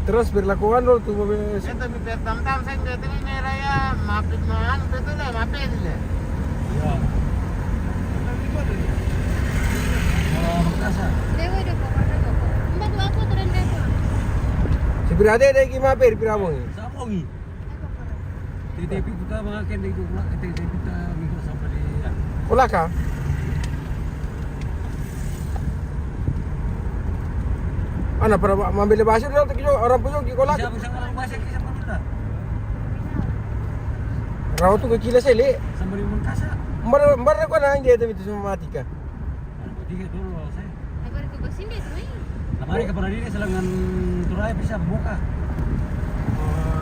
Terus berlakuan lo tuh mobil. Ito mi pertam-tam sa ito ni raya mapit man betul lah mapit lah. Iya. Oh, makasa. Dewa udah pokok na ko. Mbak ako to rin dewa. Si berade ada gimana per piramo ni? Sama ngi. TTP kita mga kende ko na TTP kita minggu sama dia. Wala ka? Ano para mambili basyo daw tayo orang puyo ki kolak. Siapa sa orang bahasa kita sama kita. Raw tu kecil sele. Sama di Mangkasa. Mbar ko na hindi ito mito sumatika. Ano ba tiga dulu saya. Agora ko ba sindi to eh. Lamari ka para diri selangan turai bisa buka.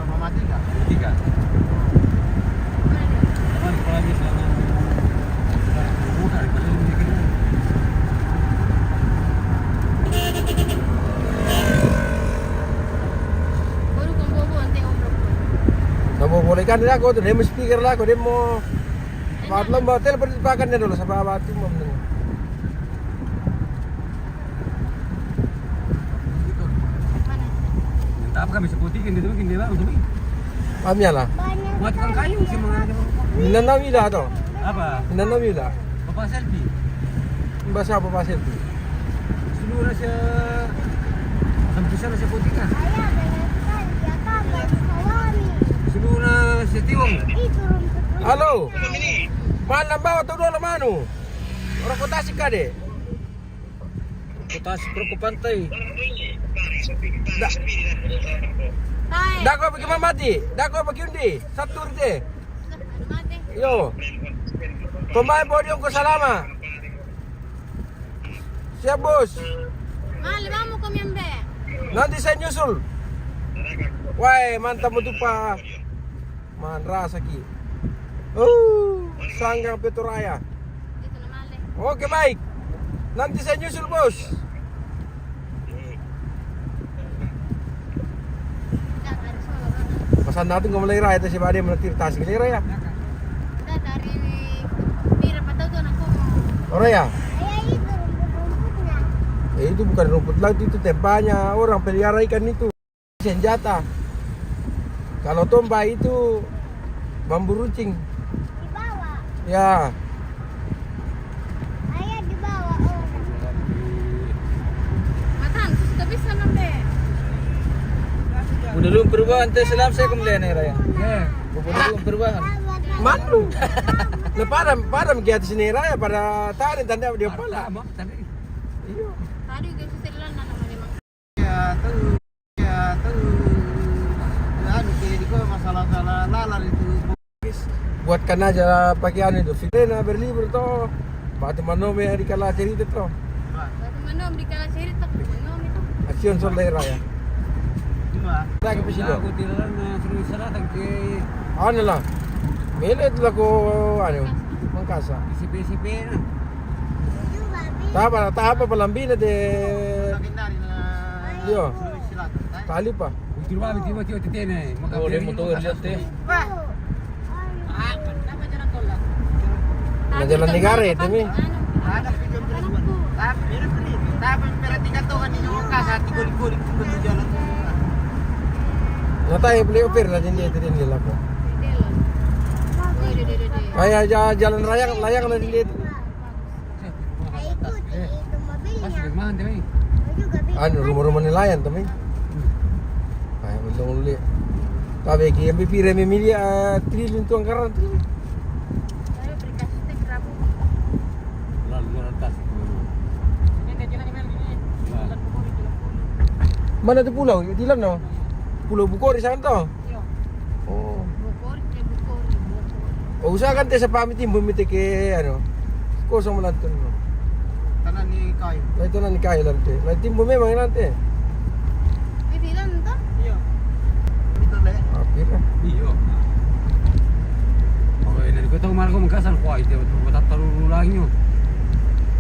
Mamati ka. Tiga. Lamari para diri selangan buka di pasal ini kena. Baru kong bobo ante umro ko. Nabobolekan nila ako, demo speaker lah ako, demo Matlam ba telepon pakan na dulu sa baba tu mo. Gitu. Mana? Minta apa kami seputikin gitu mungkin dia untuk ini. Amya lah. Matikan kayu sih mga Minanaw ila to. apa? Minanaw ila. Bapak selfie. Basa apa pasir tu? Sulu na siya sampisan na siya putika. Sulu na siya tiwong. Halo. Mana bawa tu dulu manu? Orang kota sika de. Kutas pro ke pantai. Tay. Dako pergi mamati. Dako pergi undi. Satu rite. Mate. Yo. Pemain podium ko salama. Siap bos. Mali mo ko miyembe. Nanti saya nyusul. Wah, mantap betul Pak. Man rasa ki. Sanggang Petoraya. Dito na mali. Oke baik. Nanti saya nyusul bos. Dari solo. Pesan natin kung malay raya, si Bade menetir tas malay raya. Dari pira pa daw to na ko. Raya. Itu bukan rumput laut, itu tempatnya orang pelihara ikan itu. Senjata. Kalau tombak itu bambu runcing. Di bawah. Ya. Ayah di bawah orang. Matan, sudah bisa nambe. Udah belum perubahan teh selam saya kembali nih raya. Udah belum perubahan. Malu. Nah, padam ke atas ini raya pada tarik tanda dia pala. Tadi. Iya. Tadi juga susilan na naman emang. Ya tu anu di ko masalah-masalah lalar itu. Buatkan aja pakaian itu. Fitrena berlibur toh. Batu manome di kala cerita toh. Baru manom di kala cerita ko manom itu. Action solday raya. Cuma Lagi presiden. Aku tiran suruh salatan ke Ano lah. Milit lah ko ano. Mangkasa. CP na. Tahapa palambina de sakit na rin na Yo. silat. kali pa. Ultima ultima tio titene. Boleh motor lihat teh. Na jalan negara itu mi. Ada video tapi perhatikan tuh kan ini orang kasar tigol-tigol di jalan. Natay beli opir na din dito din nila ko. Kaya jalan layang na din dito. Itu mobilnya. Pas gimana teh? Juga bisa. Ano rumah-rumah nelayan to mi. Ay ulong uli. Tabi ki MVP rememili trillion tu angkaran. Baru berkasih teh kerabu. Lalu atas. Mana tu pulau? Dilan no. Pulau Bukor di sana to. Yo. Oh. Bukor. O usahakan te sa pamitin bumiti ke ano. Kosong mo lang to no. Tanan ni kayo. Na ito na ni kaya lang te. Na timbo me mga lang te. Pwede lang to. Iya. Dito le. Apira. Iyo. Okay, nari ko tahu malam ko magkasal ko ay tatarulu lang nyo.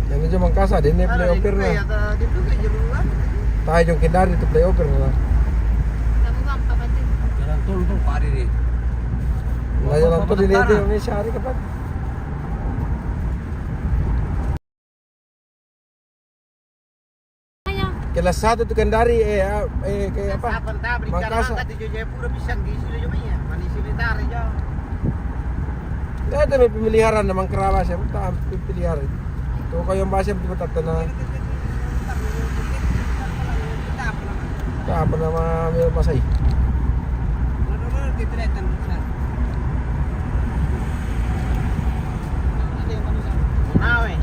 Yang medyo mangkasa din na play opir na. Dito kay jaluan. Tayo yung kindari to play opir na. Kamu bang kapatid. Jalan tol tuh pari deh. Ngayon lang to din dito yung siyari kapag. Kaya. Kailan kelas 1 tuh kan dari kayak apa? Kapan tak berikan Makassar. angkat di Jayapura bisa di sini juga ya. Manis militer jauh. Ya ada pemeliharaan namang kerawas ya, tak pemeliharaan. Tuh kayo yung basya betul betul na. Tak apa nama masay. Nawe.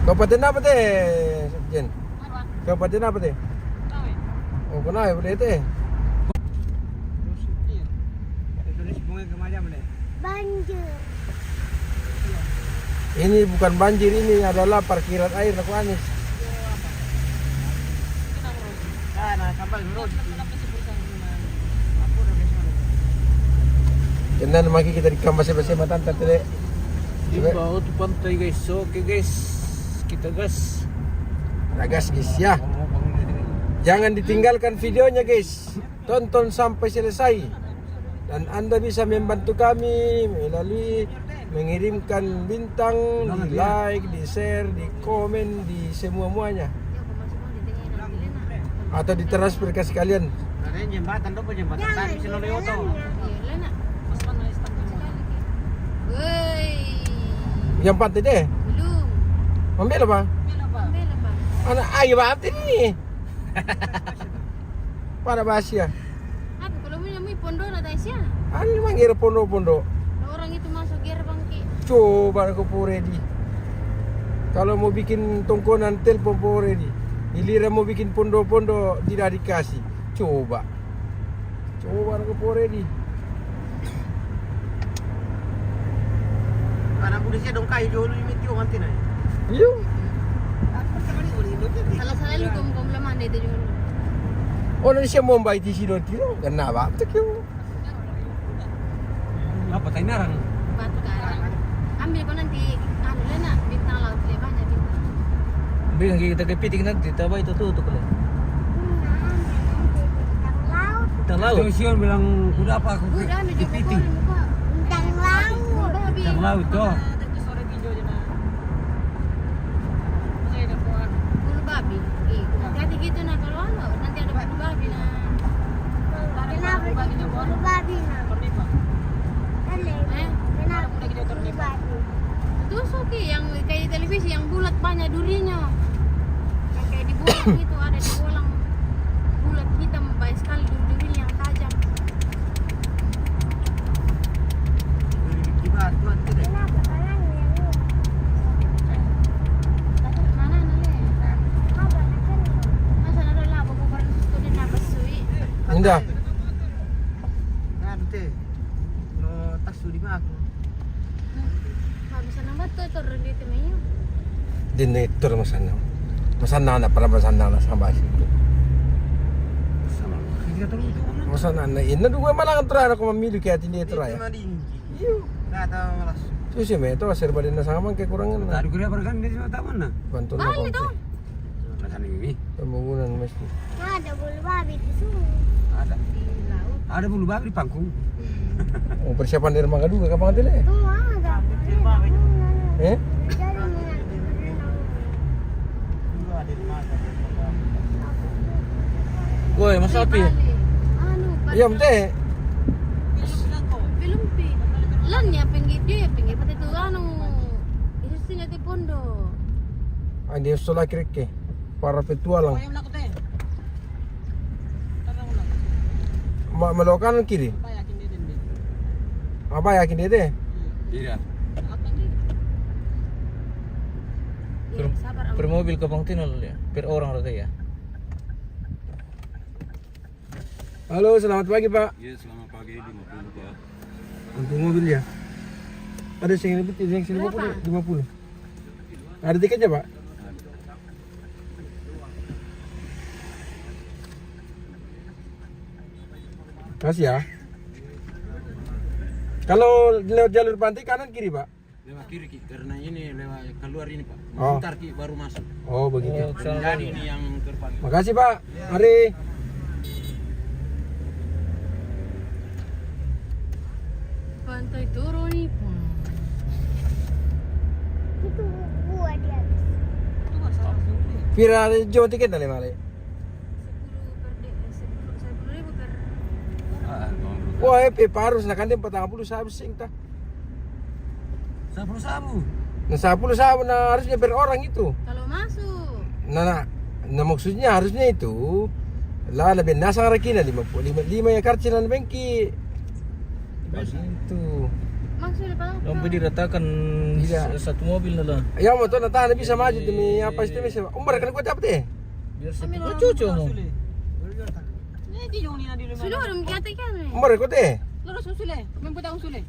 Kabupaten apa teh, Jen? Kabupaten apa teh? Oh, kenapa boleh teh? Banjir. Ini bukan banjir, ini adalah parkiran air aku Anis. Nah, kapal road. Kena maki kita di kampas bersama tante teh. Di bawah tuh pantai guys. Oke guys, kita gas. Ragas guys ya. Jangan ditinggalkan videonya guys. Tonton sampai selesai. Dan Anda bisa membantu kami melalui mengirimkan bintang, di like, di share, di komen, di semua-muanya. Atau ditransfer ke sekalian. Ada jembatan tuh jembatan tadi sini Lioto. Woi. Yang pantai deh. Belum. Ambil apa? Ambil apa? Anak ayo banget ini. Pada Basia. Apa kalau mau nyamui pondok na Tasya? Ani manggil pondok-pondok. Orang itu masuk gerbang ki. Coba aku ready. Kalau mau bikin tongkonan telepon ready. Giliran mau bikin pondok-pondok tidak dikasih. Coba aku ready. Karena polisi dong kayu dulu ini tio nanti nih. Yuk. Salah-salah lu kom lemah itu juga. Oh, siya mo mbay di sino tiro. Kenapa? Tekyo. Apa tayo narang? Batu karang. Ambil kau nanti anu lena bintang laut le banyak bintang. Bilang kita kepiting nanti, tabay itu tutup lah. Bintang laut. Tahu Sion bilang udah apa aku Udah ambil juga kepiting. kau muka. Bintang laut. Bintang laut toh. Bulu babi. Hati-hati gitu nah kalau anu nanti ada bulu babi nah. Kenapa gitu bulu babi nah? Kenapa bulu babi? Terus oke yang kayak di televisi yang bulat banyak durinya. Yang kayak di bolang itu ada di bolang bulat hitam banyak sekali duri-durinya yang tajam. Di batu nanti deh. Kenapa kalian yang lu? Mana nale? Apa nakal? Masa ada lah bapak baru susu din napasui. Indah. Nanti. No tasu di mana? Habis nambah tuh dito mayo. Dinator masana. Masana na para masana na sa basi. Kita terus itu. Masana na ina dua malang tra ako mamili kaya dinator Itu ya. mah tinggi. Nggak tahu malas. Susi me to serba din na sa man kay kurangan na. Tadi kuliah barang di sana taman nah. Bantu na Bali konti. to. Lahan ini. Pembangunan mesti. Ada bulu babi di sini. Ada. Di laut. Ada bulu babi di pangkung. Oh, persiapan dari mga duga kapang tila eh. Tuh ada. Eh? Jadi mana? Dulu ada di mana? Woi, Mas Api. Anu, Iya, mte. Belum pi. Lan ya pinggir dia pinggir pati tu anu. Itu sih nanti pondok. Ay, di gusto lang kirike. Para petua lang. Malokan ang kiri. Apa yakin dia deh? Iya. Ya, sabar am. Per mobil ke Bang Tinol ya, per orang rata ya. Halo, selamat pagi Pak. Iya, selamat pagi di mobil Pak. Untuk mobil ya. Ada yang sini 50. Ada tiketnya Pak? Kasih ya. Kalau lewat jalur pantai kanan kiri Pak? Lewat kiri Ki, karena ini lewat keluar ini Pak. Oh. Bentar Ki baru masuk. Oh begitu. Oh, kesana Jadi lagi. ini yang terpanggil. Makasih Pak. Mari. Pantai turun nih. Itu gua di atas. Pira jual tiket dari Male. 10.000 per Wah, parus nak kan 40 sabu sing ta. 10 sabu. Nah 10 sabu nah harusnya per orang itu. kalau masuk. Nah maksudnya harusnya itu lah lebih nasa rakina 55 ya karcilan bengki. Itu. Maksudnya Pak? Sampai diratakan Iya. satu mobil na lah. Ya mau tuh nata bisa maju demi apa sih demi umbar kan kau dapat deh. Biar siapa cucu mo. Sudah orang kata kan. Umbar kau deh. Lurus usule, memputa usule.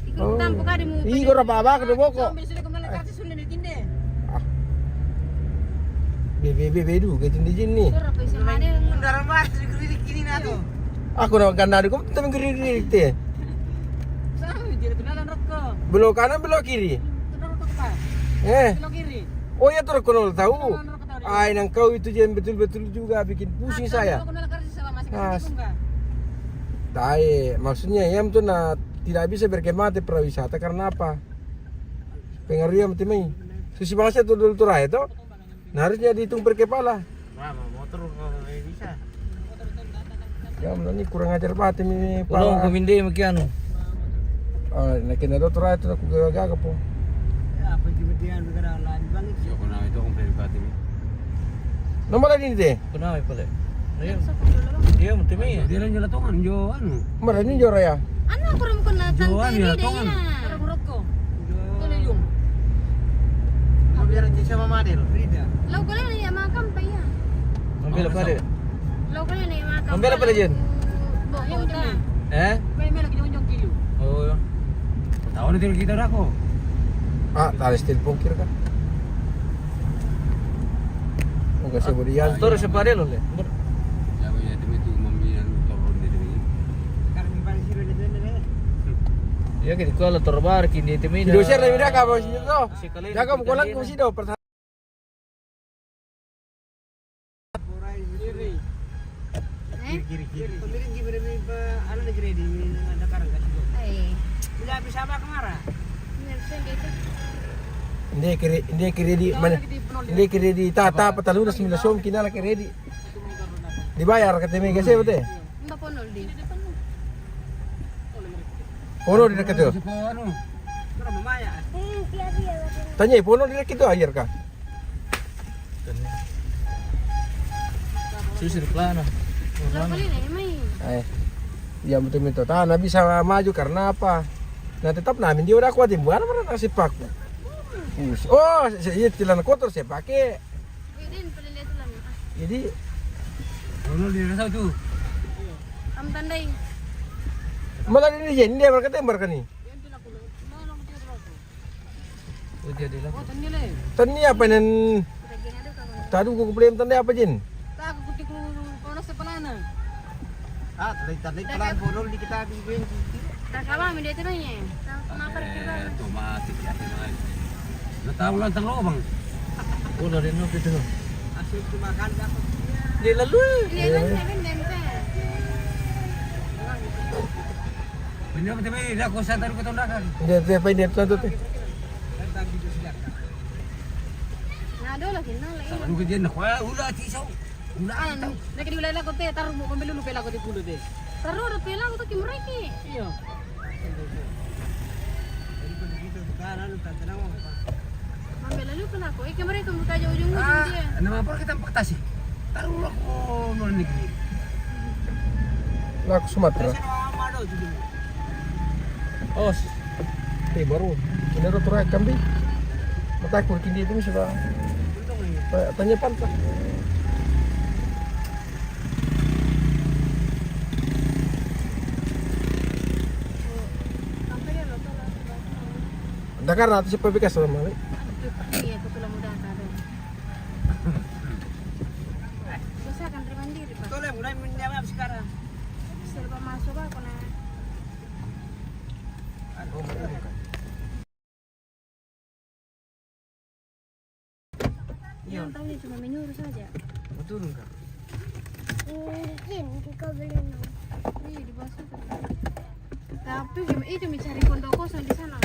Ikut tampo kadi mo. Ih, kau apa ke boko. Ambil sule kemana kartu sule ni tinde. Bebe du ke tindi jinni. Suruh apa sih mana? Kendaraan mas, dikritik gini nah tuh. Aku nak ganda aku tapi ngeri teh. Sama dia kenalan rokko. Belok kanan belok kiri. Kenalan rokko apa? Belok kiri. Oh ya tuh konol tahu. Ay nang kau itu jen betul-betul juga bikin pusing saya. Kenalan kartu sama masih Mas. kasih enggak? Tae, maksudnya yam tuh na tidak bisa berkemah di pariwisata karena apa? Pengaruh yang timai. Susi bangsa tuh dulu tuh itu. Nah harusnya dihitung per kepala. Wah, mau motor nggak bisa. Ya ini kurang ajar banget ini Kalau Pak. kuminde makiano. Oh, nakin na tuh itu aku gagak po. Ya, apa jibutian negara lain bang? Yo ko na ito kung private ni. Nomor ini deh. Kenapa pala? Ayun. Sokong dulu. Dia mo timi. Dia lang jalatongan yo ano. Nomor ini jora ya. Ano ako rin ko na Joan, tante ya, di tongan. Karena rokko. Ini yung Mau biar aja sama Madel. Frida. Law ko lang ya makam pa ya. Membela pa rin. Law ko lang ya makam. Membela pala dyan. Yung Boko dami. Eh? May lagi yung kilo. Oh. Tahu na kita na ako. Ah, talis telepon kira kan. Oh, kasi bodiyan. Toro sa pare lo le. Ya ko ya demi tu mamiyan turun ni demi. Karena di paling siro dito na. Ya kini ko la torbar kini timi. Video share na video ka ba sinyo to? Si Kalin. Jaga mo lang kung sino. Pemilik gimana nih ano na grade ni ada karang kasi ko. Ay. Bila sama kamara. Nersen dito. Hindi kiri di mana. Hindi kiri di tata patalunas milasom kinala kiri di. Dibayar ka timi kasi bote. Mba ponol di. Puno di dekat itu. Ko ano. Pero mamaya. Tanya puno di dekat itu ayer ka. Susir plano. Law ko lang ya may. Eh, ya betul itu. Tanah bisa maju karena apa? Nah tetap namin dia udah kuat bukan mana kasih paku. Oh, iya celana kotor saya pakai. Pwede pala leto lang. Jadi Ano di rasa tu. Am tanday. malah ini dia berkata nih. Oh dia dia lang. Oh, tanile. Tani apa nen? Lagi na do ka. Tadi gua problem tanda apa Jin? Tak aku kuti ko kono sa panana. Ah, tadi pelan bodol di kita bibing. Takawa mi dito niya. Kenapa kita? Otomatis ya mga. Nataw lang tang lobang. Oh la rin no dito. Asik tumakan dapat. Di lalu. Iya kan seven dan pa. Pinyo mo timi da ko sa taru ko tondakan. Dia apa ini tuh tuh. Tentang video sidak. Nado lagi na Sa lang. ano ko diyan na ula tisaw. Ula Ano, nakadiwala ko te, taruh mo kung bilulu pela ko di pulo te. Taro ra pila ko to kimreki. Iyo. Jadi ko dito kanan tantanang mo. Mambela lu pala ko. Kimreki ko buka jauh ujung Ah, dia. ano mga kita pagtasi. Taruh ako no negeri. Lah Sumatera. Kasi amado dito. Oh. Baru. Ini rotor kambing. Mata aku kini itu siapa? Untung ni. Tanya pantas. Sampai ya lo pala. Dakar nanti siapa bekas sama ni? Iya, ko pala muda ka do. Bisa kan terima diri pa. Tole mo na minyawa sekarang. Serba masuk ako na. Yang tahu cuma menyuruh saja. Betul enggak? Mungkin kita beli Iya di bawah situ. Tapi itu mencari pondok kosong di sana.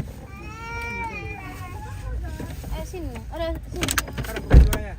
Sini. Ada sini. Sekarang berdua ya.